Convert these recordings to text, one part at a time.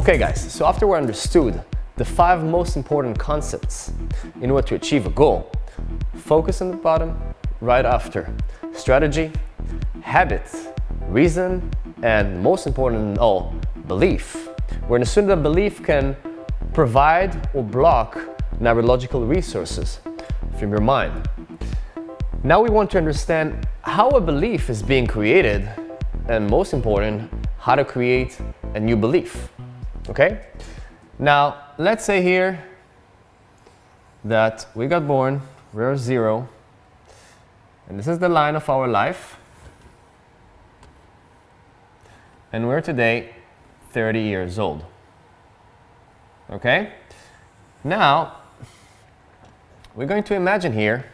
Okay guys, so after we understood the 5 most important concepts in order to achieve a goal, focus on the bottom, right after strategy, habits, reason, and most important in all, belief. We understood that belief can provide or block neurological resources from your mind. Now we want to understand how a belief is being created, and most important, how to create a new belief. Okay? Now, let's say here that we got born, we're 0, and this is the line of our life, and we're today 30 years old. Okay? Now, we're going to imagine here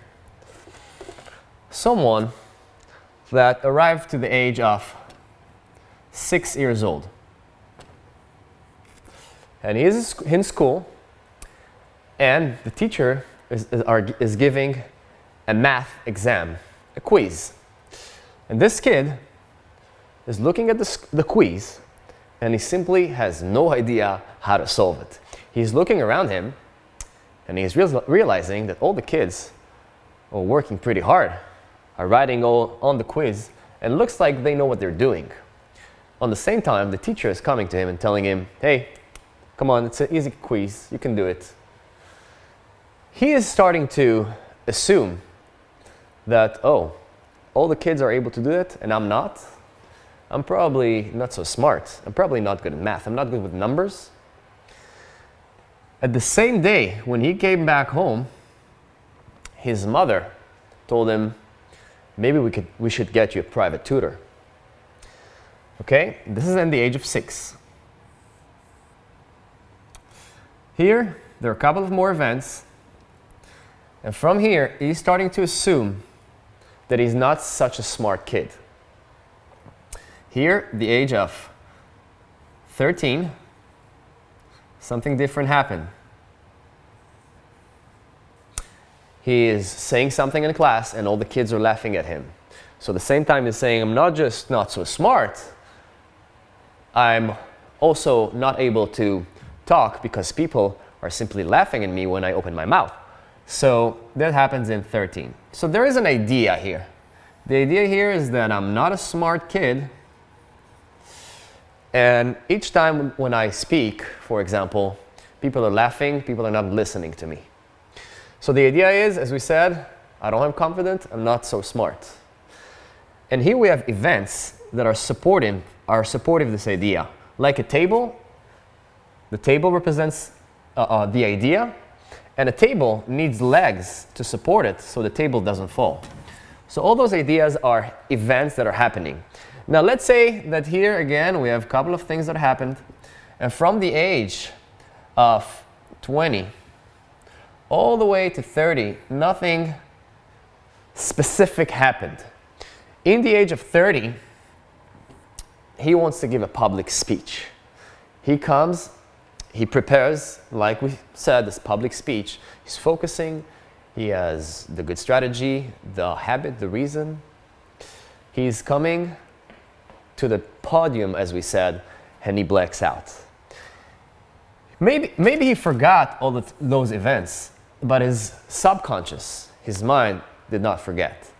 someone that arrived to the age of 6 years old. And he is in school, and the teacher is giving a math exam, a quiz. And this kid is looking at the quiz, and he simply has no idea how to solve it. He's looking around him, and he's realizing that all the kids are working pretty hard, are writing all on the quiz, and looks like they know what they're doing. On the same time, the teacher is coming to him and telling him, hey, come on, it's an easy quiz, you can do it. He is starting to assume that, oh, all the kids are able to do it and I'm not. I'm probably not so smart. I'm probably not good at math. I'm not good with numbers. At the same day, when he came back home, his mother told him, maybe we should get you a private tutor. Okay, this is in the age of 6. Here, there are a couple of more events, and from here, he's starting to assume that he's not such a smart kid. Here, the age of 13, something different happened. He is saying something in class, and all the kids are laughing at him. So at the same time, he's saying, I'm not just not so smart, I'm also not able to talk because people are simply laughing at me when I open my mouth. So that happens in 13. So there is an idea here. The idea here is that I'm not a smart kid, and each time when I speak, for example, people are laughing, people are not listening to me. So the idea is, as we said, I don't have confidence, I'm not so smart. And here we have events that are supportive of this idea. Like a table, the table represents the idea, and a table needs legs to support it so the table doesn't fall. So all those ideas are events that are happening. Now let's say that here again we have a couple of things that happened, and from the age of 20 all the way to 30, nothing specific happened. In the age of 30, he wants to give a public speech. He comes, he prepares, like we said, this public speech. He's focusing, he has the good strategy, the habit, the reason. He's coming to the podium, as we said, and he blacks out. Maybe he forgot all those events, but his subconscious, his mind, did not forget.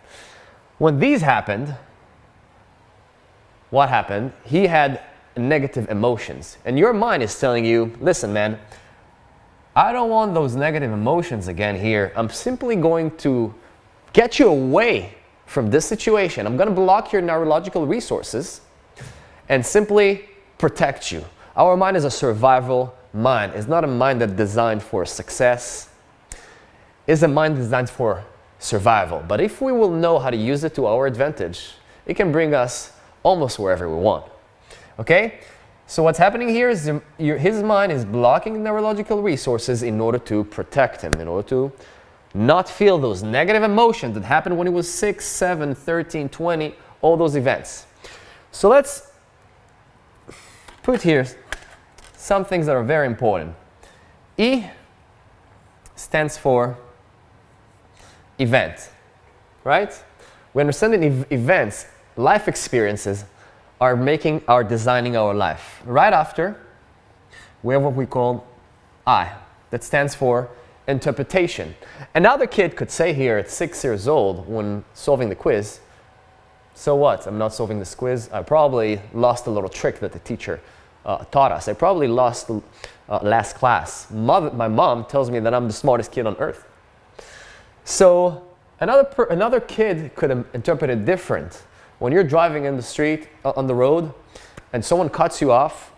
When these happened, what happened? He had negative emotions. And your mind is telling you, listen, man, I don't want those negative emotions again here. I'm simply going to get you away from this situation. I'm going to block your neurological resources and simply protect you. Our mind is a survival mind. It's not a mind that's designed for success. It's a mind designed for survival. But if we will know how to use it to our advantage, it can bring us almost wherever we want. Okay? So what's happening here is his mind is blocking neurological resources in order to protect him, in order to not feel those negative emotions that happened when he was 6, 7, 13, 20, all those events. So let's put here some things that are very important. E stands for event, right? We understand that events, life experiences, are designing our life. Right after, we have what we call I. That stands for interpretation. Another kid could say here at 6 years old when solving the quiz, so what? I'm not solving this quiz. I probably lost a little trick that the teacher taught us. I probably lost last class. My mom tells me that I'm the smartest kid on earth. So another kid could interpret it different. When you're driving in the street, on the road, and someone cuts you off,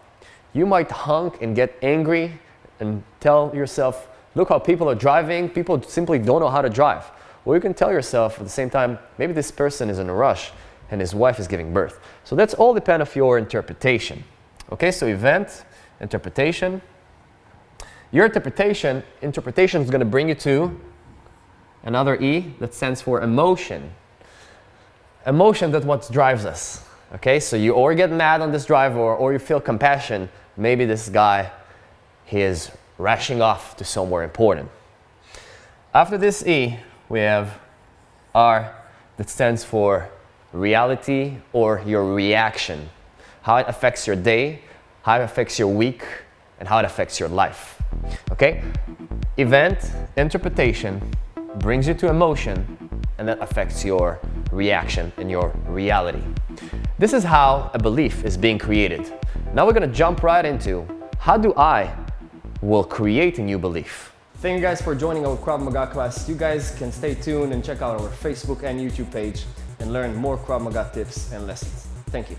you might honk and get angry and tell yourself, look how people are driving. People simply don't know how to drive. Or you can tell yourself at the same time, maybe this person is in a rush and his wife is giving birth. So that's all depend of your interpretation. Okay, so event, interpretation. Your interpretation is going to bring you to another E that stands for emotion. Emotion, that's what drives us. Okay, so you or get mad on this driver or you feel compassion. Maybe this guy, he is rushing off to somewhere important. After this E, we have R that stands for reality or your reaction. How it affects your day, how it affects your week, and how it affects your life. Okay? Event, interpretation, brings you to emotion, and that affects your reaction and your reality. This is how a belief is being created. Now we're going to jump right into how do I will create a new belief. Thank you guys for joining our Krav Maga class. You guys can stay tuned and check out our Facebook and YouTube page and learn more Krav Maga tips and lessons. Thank you.